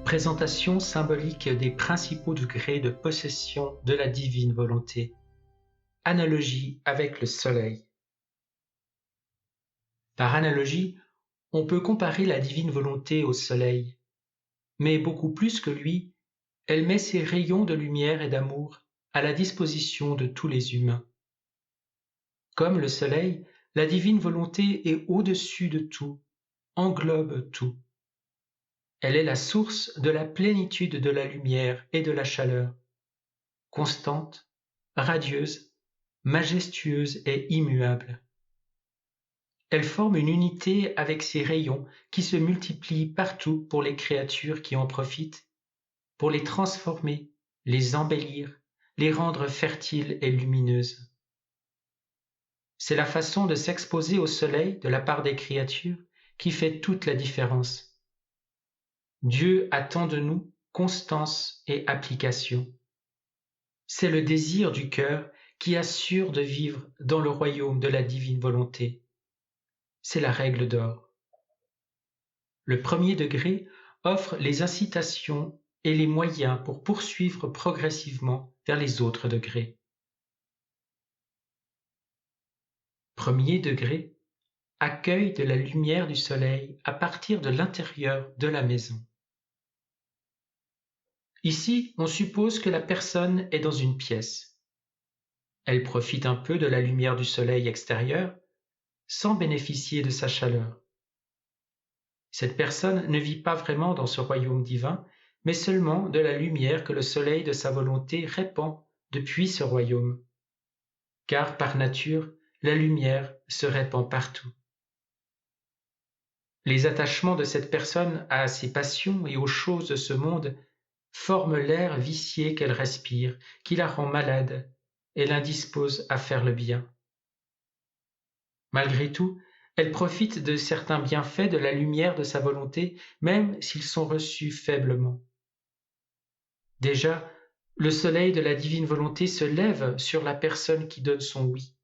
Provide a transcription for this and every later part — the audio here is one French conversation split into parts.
Présentation symbolique des principaux degrés de possession de la divine volonté. Analogie avec le soleil. Par analogie, on peut comparer la divine volonté au soleil, mais beaucoup plus que lui, elle met ses rayons de lumière et d'amour à la disposition de tous les humains. Comme le soleil, la divine volonté est au-dessus de tout, englobe tout. Elle est la source de la plénitude de la lumière et de la chaleur, constante, radieuse, majestueuse et immuable. Elle forme une unité avec ses rayons qui se multiplient partout pour les créatures qui en profitent, pour les transformer, les embellir, les rendre fertiles et lumineuses. C'est la façon de s'exposer au soleil de la part des créatures qui fait toute la différence. Dieu attend de nous constance et application. C'est le désir du cœur qui assure de vivre dans le royaume de la divine volonté. C'est la règle d'or. Le premier degré offre les incitations et les moyens pour poursuivre progressivement vers les autres degrés. Premier degré, accueil de la lumière du soleil à partir de l'intérieur de la maison. Ici, on suppose que la personne est dans une pièce. Elle profite un peu de la lumière du soleil extérieur sans bénéficier de sa chaleur. Cette personne ne vit pas vraiment dans ce royaume divin, mais seulement de la lumière que le soleil de sa volonté répand depuis ce royaume. Car par nature, la lumière se répand partout. Les attachements de cette personne à ses passions et aux choses de ce monde forment l'air vicié qu'elle respire, qui la rend malade et l'indispose à faire le bien. Malgré tout, elle profite de certains bienfaits de la lumière de sa volonté, même s'ils sont reçus faiblement. Déjà, le soleil de la divine volonté se lève sur la personne qui donne son oui,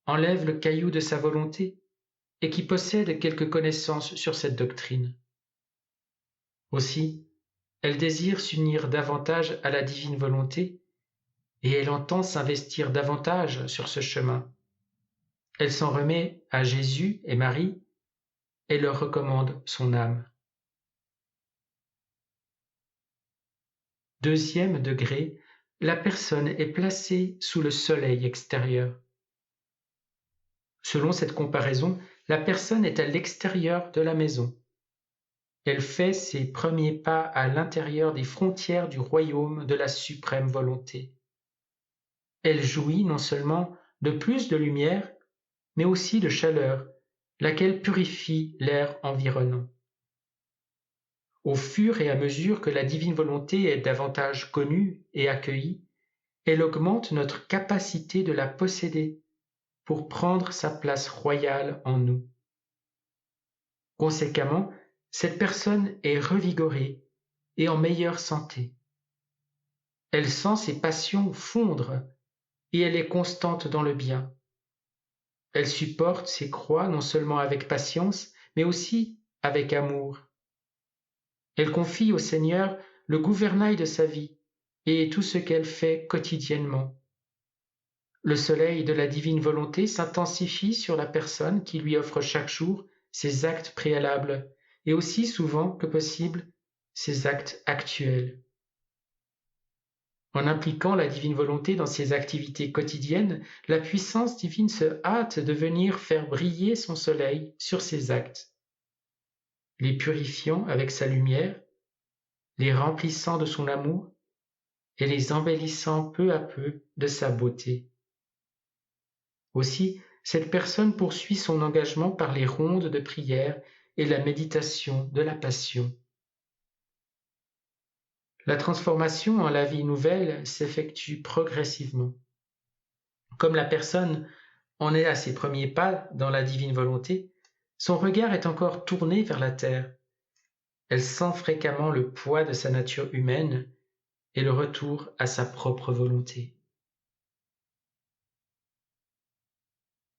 enlève le caillou de sa volonté et qui possède quelques connaissances sur cette doctrine. Aussi, elle désire s'unir davantage à la divine volonté et elle entend s'investir davantage sur ce chemin. Elle s'en remet à Jésus et Marie et leur recommande son âme. Deuxième degré, la personne est placée sous le soleil extérieur. Selon cette comparaison, la personne est à l'extérieur de la maison. Elle fait ses premiers pas à l'intérieur des frontières du royaume de la suprême volonté. Elle jouit non seulement de plus de lumière, mais aussi de chaleur, laquelle purifie l'air environnant. Au fur et à mesure que la divine volonté est davantage connue et accueillie, elle augmente notre capacité de la posséder pour prendre sa place royale en nous. Conséquemment, cette personne est revigorée et en meilleure santé. Elle sent ses passions fondre et elle est constante dans le bien. Elle supporte ses croix non seulement avec patience, mais aussi avec amour. Elle confie au Seigneur le gouvernail de sa vie et tout ce qu'elle fait quotidiennement. Le soleil de la divine volonté s'intensifie sur la personne qui lui offre chaque jour ses actes préalables et aussi souvent que possible ses actes actuels. En impliquant la divine volonté dans ses activités quotidiennes, la puissance divine se hâte de venir faire briller son soleil sur ses actes, les purifiant avec sa lumière, les remplissant de son amour et les embellissant peu à peu de sa beauté. Aussi, cette personne poursuit son engagement par les rondes de prière et la méditation de la passion. La transformation en la vie nouvelle s'effectue progressivement. Comme la personne en est à ses premiers pas dans la divine volonté, son regard est encore tourné vers la terre. Elle sent fréquemment le poids de sa nature humaine et le retour à sa propre volonté.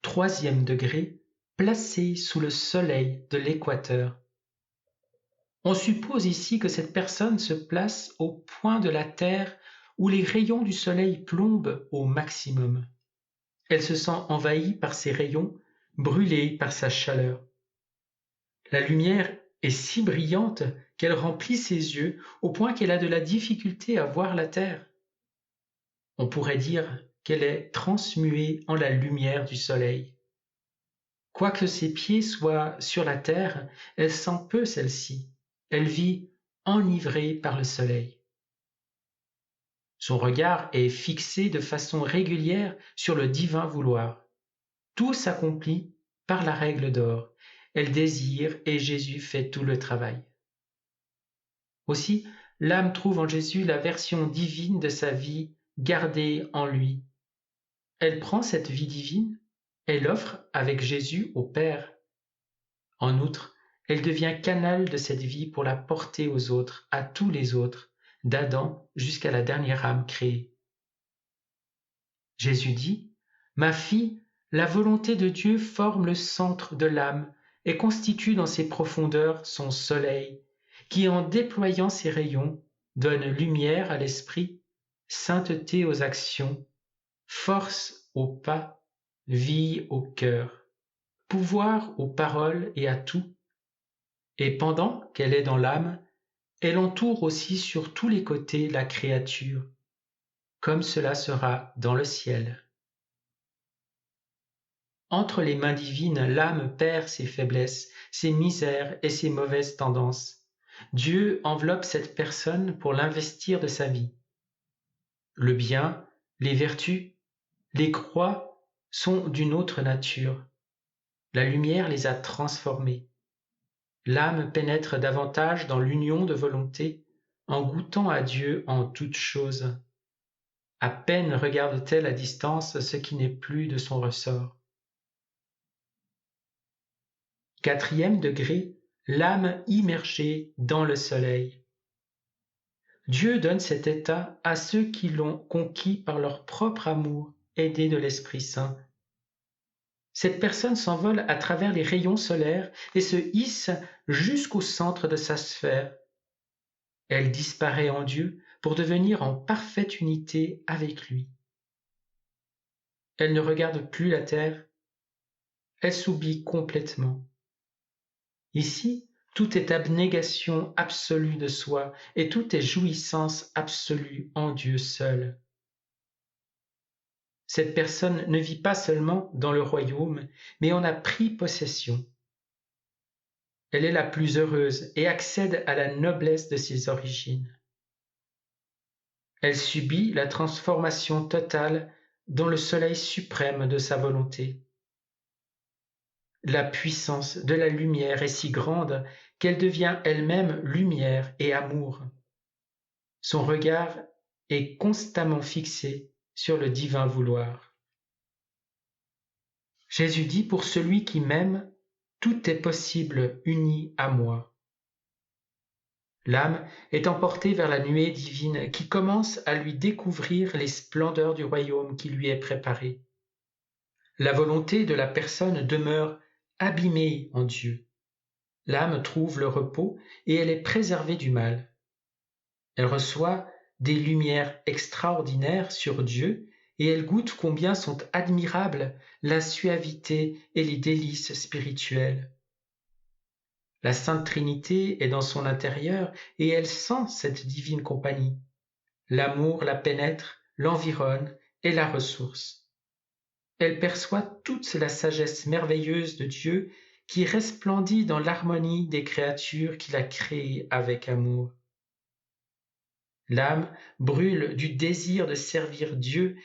Troisième degré, placé sous le soleil de l'équateur. On suppose ici que cette personne se place au point de la Terre où les rayons du soleil plombent au maximum. Elle se sent envahie par ces rayons, brûlée par sa chaleur. La lumière est si brillante qu'elle remplit ses yeux au point qu'elle a de la difficulté à voir la Terre. On pourrait dire qu'elle est transmuée en la lumière du soleil. Quoique ses pieds soient sur la terre, elle sent peu celle-ci. Elle vit enivrée par le soleil. Son regard est fixé de façon régulière sur le divin vouloir. Tout s'accomplit par la règle d'or. Elle désire et Jésus fait tout le travail. Aussi, l'âme trouve en Jésus la version divine de sa vie gardée en lui. Elle prend cette vie divine et l'offre avec Jésus au Père. En outre, elle devient canal de cette vie pour la porter aux autres, à tous les autres, d'Adam jusqu'à la dernière âme créée. Jésus dit, « Ma fille, la volonté de Dieu forme le centre de l'âme et constitue dans ses profondeurs son soleil, qui en déployant ses rayons donne lumière à l'esprit, sainteté aux actions, force aux pas, vie au cœur, pouvoir aux paroles et à tout. Et pendant qu'elle est dans l'âme, elle entoure aussi sur tous les côtés la créature, comme cela sera dans le ciel. » Entre les mains divines, l'âme perd ses faiblesses, ses misères et ses mauvaises tendances. Dieu enveloppe cette personne pour l'investir de sa vie. Le bien, les vertus, les croix sont d'une autre nature. La lumière les a transformés. L'âme pénètre davantage dans l'union de volonté en goûtant à Dieu en toutes choses. À peine regarde-t-elle à distance ce qui n'est plus de son ressort. Quatrième degré, l'âme immergée dans le soleil. Dieu donne cet état à ceux qui l'ont conquis par leur propre amour, aidés de l'Esprit Saint. Cette personne s'envole à travers les rayons solaires et se hisse jusqu'au centre de sa sphère. Elle disparaît en Dieu pour devenir en parfaite unité avec lui. Elle ne regarde plus la terre, elle s'oublie complètement. Ici, tout est abnégation absolue de soi et tout est jouissance absolue en Dieu seul. Cette personne ne vit pas seulement dans le royaume, mais en a pris possession. Elle est la plus heureuse et accède à la noblesse de ses origines. Elle subit la transformation totale dans le soleil suprême de sa volonté. La puissance de la lumière est si grande qu'elle devient elle-même lumière et amour. Son regard est constamment fixé sur le divin vouloir. Jésus dit, pour celui qui m'aime, tout est possible uni à moi. L'âme est emportée vers la nuée divine qui commence à lui découvrir les splendeurs du royaume qui lui est préparé. La volonté de la personne demeure abîmée en Dieu. L'âme trouve le repos et elle est préservée du mal. Elle reçoit des lumières extraordinaires sur Dieu et elle goûte combien sont admirables la suavité et les délices spirituelles. La Sainte Trinité est dans son intérieur et elle sent cette divine compagnie. L'amour la pénètre, l'environne et la ressource. Elle perçoit toute la sagesse merveilleuse de Dieu qui resplendit dans l'harmonie des créatures qu'il a créées avec amour. L'âme brûle du désir de servir Dieu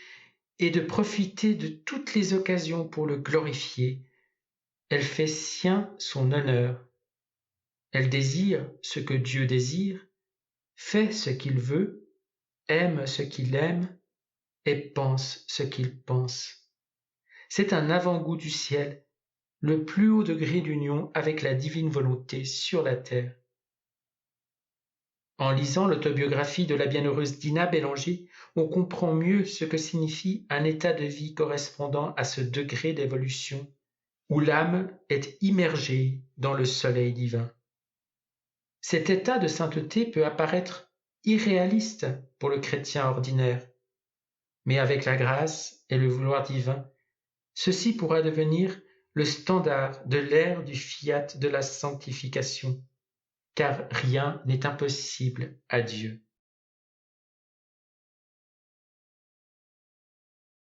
et de profiter de toutes les occasions pour le glorifier. Elle fait sien son honneur. Elle désire ce que Dieu désire, fait ce qu'il veut, aime ce qu'il aime et pense ce qu'il pense. C'est un avant-goût du ciel, le plus haut degré d'union avec la divine volonté sur la terre. En lisant l'autobiographie de la bienheureuse Dina Bélanger, on comprend mieux ce que signifie un état de vie correspondant à ce degré d'évolution où l'âme est immergée dans le soleil divin. Cet état de sainteté peut apparaître irréaliste pour le chrétien ordinaire, mais avec la grâce et le vouloir divin, ceci pourra devenir le standard de l'ère du fiat de la sanctification, car rien n'est impossible à Dieu.